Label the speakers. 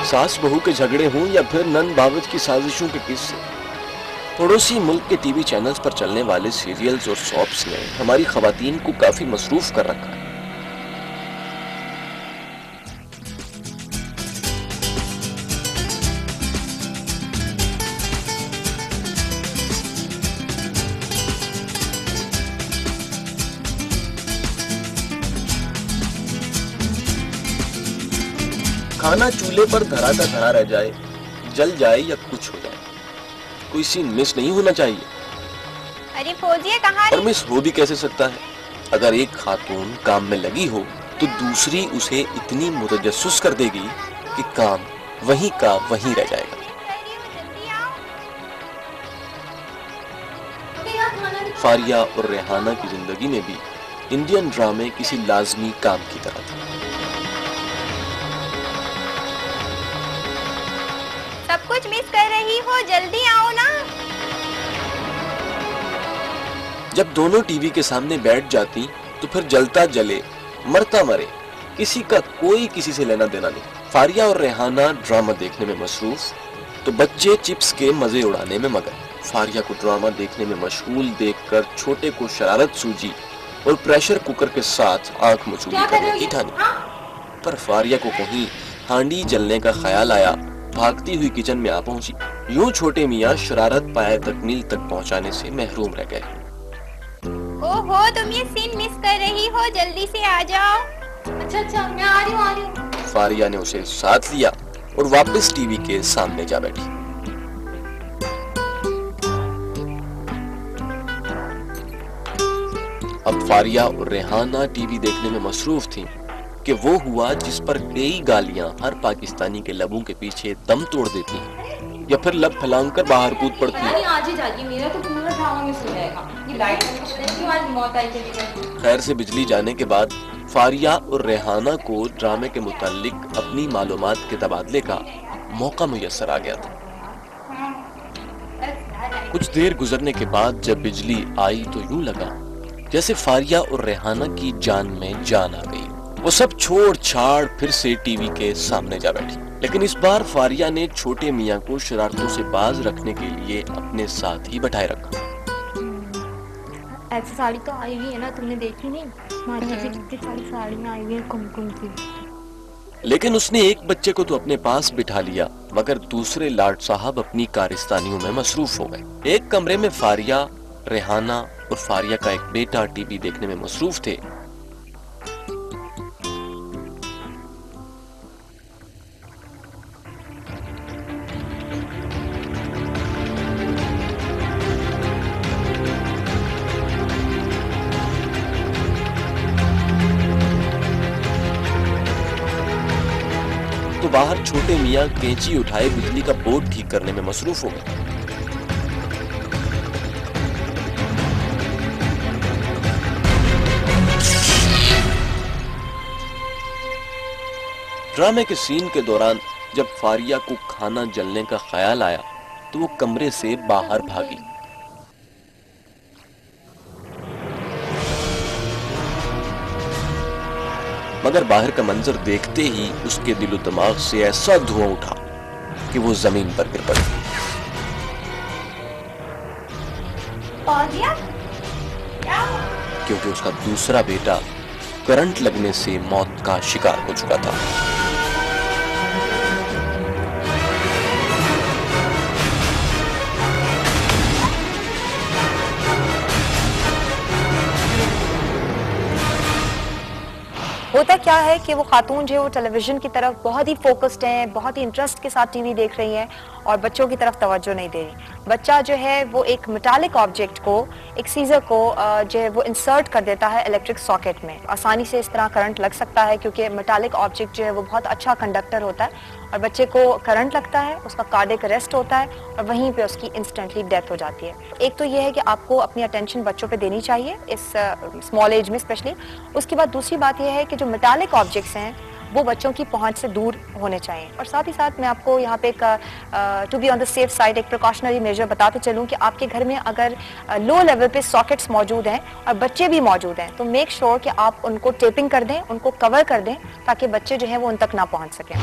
Speaker 1: सास बहू के झगड़े हों या फिर नन बावज की साजिशों के किस्से, पड़ोसी मुल्क के टीवी चैनल्स पर चलने वाले सीरियल्स और सॉप्स ने हमारी खवातीन को काफी मसरूफ कर रखा है। खाना चूल्हे पर धरा का धरा रह जाए, जल जाए या कुछ हो जाए, कोई सीन मिस नहीं होना चाहिए।
Speaker 2: अरे फौजिया कहाँ
Speaker 1: और मिस हो भी कैसे सकता है? अगर एक खातून काम में लगी हो तो दूसरी उसे इतनी मुतजस्सुस कर देगी कि काम वहीं का वहीं रह जाएगा। फारिया और रेहाना की जिंदगी में भी इंडियन ड्रामे किसी लाजमी काम की तरह था।
Speaker 2: सब कुछ मिस कर रही हो, जल्दी आओ ना।
Speaker 1: जब दोनों टीवी के सामने बैठ जाती तो फिर जलता जले मरता मरे, किसी का कोई किसी से लेना देना नहीं। फारिया और रेहाना ड्रामा देखने में मसरूफ तो बच्चे चिप्स के मजे उड़ाने में मगन। फारिया को ड्रामा देखने में मशगूल देखकर छोटे को शरारत सूझी और प्रेशर कुकर के साथ आंख मचूली करने की ठानी। पर फारिया को कहीं हांडी जलने का ख्याल आया, भागती हुई किचन में आ पहुंची। यूं छोटे मियां शरारत पाए तकमील तक पहुंचाने से महरूम रह गए।
Speaker 2: ओहो, तुम ये सीन मिस कर रही हो, जल्दी से आ जाओ। अच्छा मैं आ रही हूँ।
Speaker 1: फारिया ने उसे साथ लिया और वापस टीवी के सामने जा बैठी। अब फारिया और रेहाना टीवी देखने में मसरूफ थीं कि वो हुआ जिस पर कई गालियां हर पाकिस्तानी के लबों के पीछे दम तोड़ देती हैं या फिर लब फैलाकर बाहर कूद पड़ती हैं।
Speaker 3: आज ही जागी, मेरा तो पूरा ड्रामा मिस हो जाएगा। ये लाइट मौत आई थी।
Speaker 1: खैर से बिजली जाने के बाद फारिया और रेहाना को ड्रामे के मुताल्लिक अपनी मालूमात के तबादले का मौका मुयस्सर आ गया था। कुछ देर गुजरने के बाद जब बिजली आई तो यूं लगा जैसे फारिया और रेहाना की जान में जान आ गई। वो सब छोड़ छाड़ फिर से टीवी के सामने जा बैठी, लेकिन इस बार फारिया ने छोटे मियां को शरारतों से बाज रखने के लिए अपने साथ ही बैठाए रखा।
Speaker 3: ऐसी साड़ी तो आई हुई है ना, तुमने देखी नहीं? मार्केट से कितनी सारी साड़ियां आई हुई हैं कुमकुम की।
Speaker 1: लेकिन उसने एक बच्चे को तो अपने पास बिठा लिया, मगर दूसरे लाड साहब अपनी कारिस्तानियों में मसरूफ हो गए। एक कमरे में फारिया, रेहाना और फारिया का एक बेटा टीवी देखने में मसरूफ थे। तो बाहर छोटे मियां कैंची उठाए बिजली का बोर्ड ठीक करने में मसरूफ हो गए। ड्रामे के सीन के दौरान जब फारिया को खाना जलने का ख्याल आया तो वो कमरे से बाहर भागी। मगर बाहर का मंजर देखते ही उसके दिलो दिमाग से ऐसा धुआं उठा कि वो जमीन पर गिर पड़ी। क्योंकि उसका दूसरा बेटा करंट लगने से मौत का शिकार हो चुका था।
Speaker 4: होता क्या है कि वो खातून जो है वो टेलीविजन की तरफ बहुत ही फोकस्ड हैं, बहुत ही इंटरेस्ट के साथ टीवी देख रही हैं और बच्चों की तरफ तवज्जो नहीं दे रही। बच्चा जो है वो एक मेटालिक ऑब्जेक्ट को, एक सीजर को जो है वो इंसर्ट कर देता है इलेक्ट्रिक सॉकेट में। आसानी से इस तरह करंट लग सकता है क्योंकि मेटालिक ऑब्जेक्ट जो है वो बहुत अच्छा कंडक्टर होता है और बच्चे को करंट लगता है, उसका कार्डियक अरेस्ट होता है और वहीं पे उसकी इंस्टेंटली डेथ हो जाती है। एक तो ये है कि आपको अपनी अटेंशन बच्चों पे देनी चाहिए इस स्मॉल एज में स्पेशली। उसके बाद दूसरी बात यह है कि जो मेटालिक ऑब्जेक्ट्स हैं वो बच्चों की पहुंच से दूर होने चाहिए। और साथ ही साथ मैं आपको यहाँ पे एक to be on the safe side एक प्रिकॉशनरी मेजर बताते चलूँ कि आपके घर में अगर लो लेवल पे सॉकेट्स मौजूद हैं और बच्चे भी मौजूद हैं तो मेक श्योर कि आप उनको टेपिंग कर दें, उनको कवर कर दें ताकि बच्चे जो हैं वो उन तक ना पहुँच सकें।